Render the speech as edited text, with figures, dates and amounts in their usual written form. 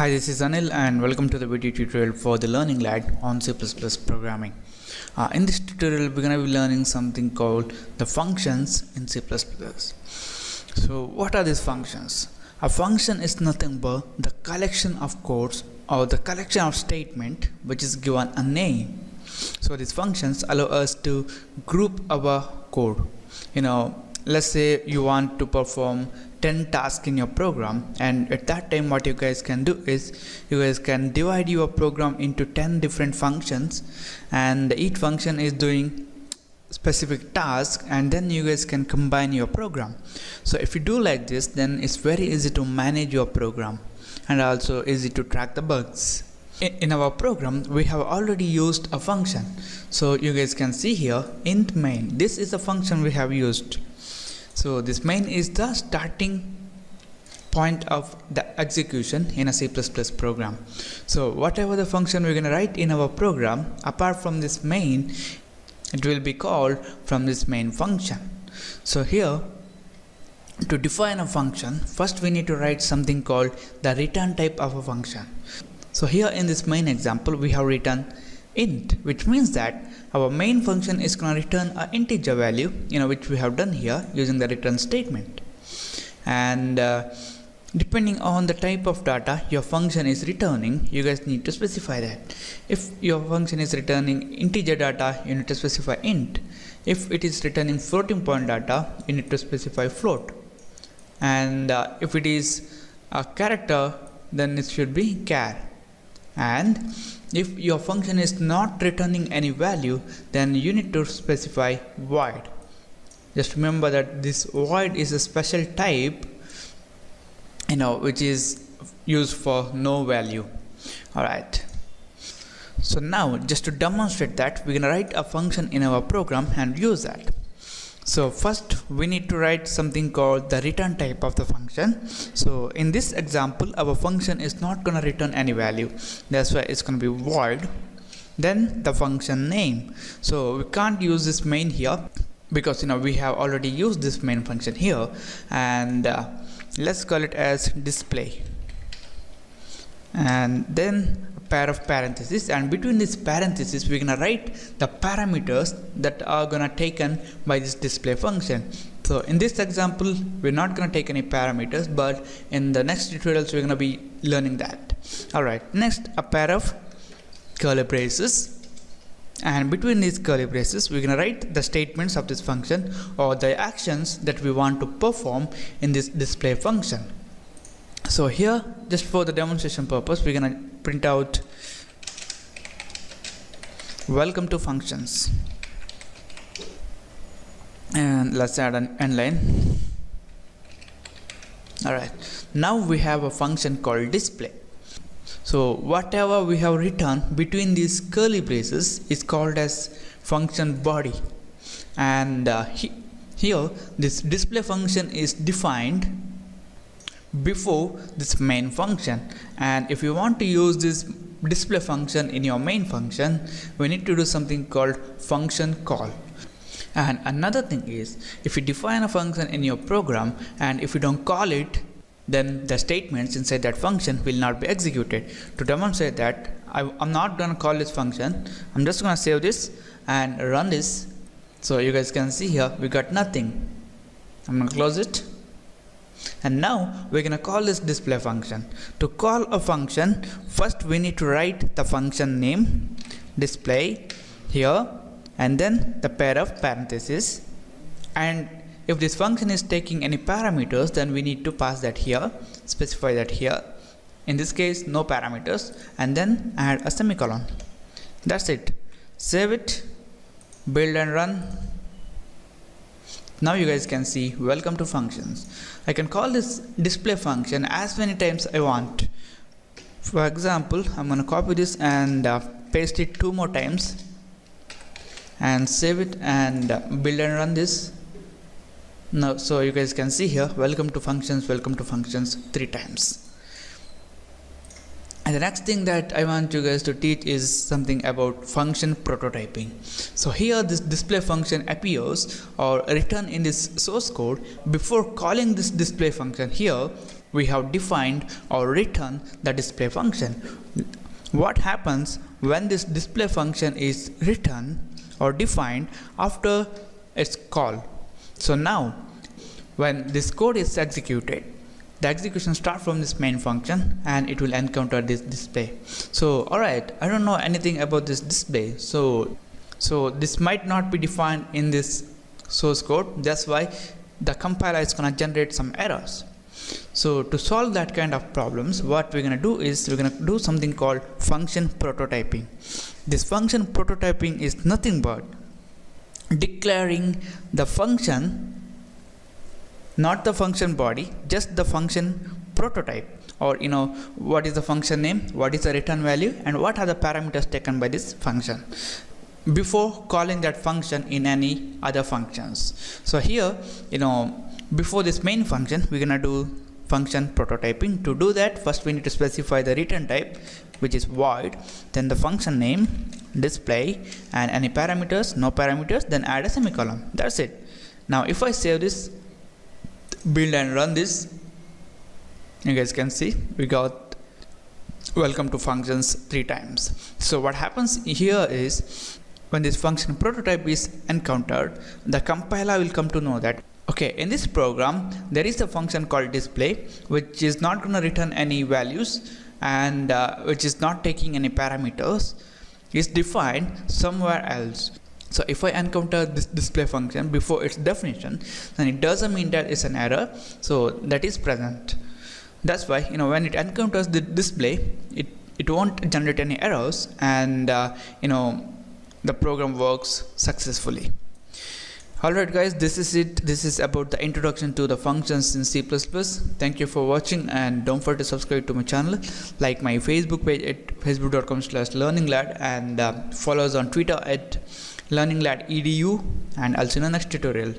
Hi, this is Anil and welcome to the video tutorial for the Learning Lab on C++ programming. In this tutorial, we're going to be learning something called the functions in C++. So what are these functions? A function is nothing but the collection of codes or the collection of statement which is given a name. So these functions allow us to group our code. Let's say you want to perform 10 tasks in your program, and at that time what you guys can do is you guys can divide your program into 10 different functions, and each function is doing specific task, and then you guys can combine your program. So if you do like this, then it's very easy to manage your program and also easy to track the bugs. In our program we have already used a function, so you guys can see here int main. This is the function we have used. So this main is the starting point of the execution in a C++ program. So whatever the function we're going to write in our program, apart from this main, it will be called from this main function. So here, to define a function, first we need to write something called the return type of a function. So here in this main example we have written int, which means that our main function is going to return an integer value, which we have done here using the return statement. And depending on the type of data your function is returning, you guys need to specify that. If your function is returning integer data, you need to specify int. If it is returning floating point data, you need to specify float. And if it is a character, then it should be char. And if your function is not returning any value, then you need to specify void. Just remember that this void is a special type, which is used for no value. Alright. So now, just to demonstrate that, we're gonna write a function in our program and use that. So first we need to write something called the return type of the function. So in this example our function is not going to return any value, that's why it's going to be void. Then the function name. So we can't use this main here because we have already used this main function here, and let's call it as display, and then pair of parentheses, and between these parentheses we're gonna write the parameters that are gonna taken by this display function. So in this example we're not gonna take any parameters, but in the next tutorials we're gonna be learning that. Alright, next a pair of curly braces, and between these curly braces we're gonna write the statements of this function or the actions that we want to perform in this display function. So here, just for the demonstration purpose, we're gonna print out welcome to functions, and let's add an end line. Alright, now we have a function called display. So whatever we have written between these curly braces is called as function body, and here this display function is defined before this main function. And if you want to use this display function in your main function, we need to do something called function call. And another thing is, if you define a function in your program and if you don't call it, then the statements inside that function will not be executed. To demonstrate that, I'm not going to call this function, I'm just going to save this and run this. So you guys can see here we got nothing. I'm going to close it. And now we're going to call this display function. To call a function, first we need to write the function name display here, and then the pair of parentheses. And if this function is taking any parameters, then we need to pass that here, specify that here. In this case no parameters, and then add a semicolon. That's it. Save it, build and run. Now you guys can see welcome to functions. I can call this display function as many times I want. For example, I'm going to copy this and paste it 2 more times and save it and build and run this. Now, so you guys can see here welcome to functions 3 times. And the next thing that I want you guys to teach is something about function prototyping. So here this display function appears or return in this source code. Before calling this display function here, we have defined or written the display function. What happens when this display function is written or defined after its call? So now when this code is executed, the execution starts from this main function and it will encounter this display. So alright, I don't know anything about this display, so this might not be defined in this source code. That's why the compiler is gonna generate some errors. So to solve that kind of problems, what we're gonna do is we're gonna do something called function prototyping. This function prototyping is nothing but declaring the function, not the function body, just the function prototype, or what is the function name, what is the return value, and what are the parameters taken by this function before calling that function in any other functions. So here, before this main function, we're gonna do function prototyping. To do that, first we need to specify the return type, which is void, then the function name, display, and any parameters, no parameters, then add a semicolon. That's it. Now if I save this build and run this, you guys can see we got welcome to functions 3 times. So what happens here is when this function prototype is encountered, the compiler will come to know that okay, in this program there is a function called display which is not going to return any values and which is not taking any parameters, is defined somewhere else. So if I encounter this display function before its definition, then it doesn't mean that it's an error, so that is present. That's why when it encounters the display, it won't generate any errors, and the program works successfully. Alright guys, this is it. This is about the introduction to the functions in C++. Thank you for watching, and don't forget to subscribe to my channel, like my Facebook page at facebook.com/learninglad, and follow us on Twitter at learninglad.edu, and I'll see you in the next tutorial.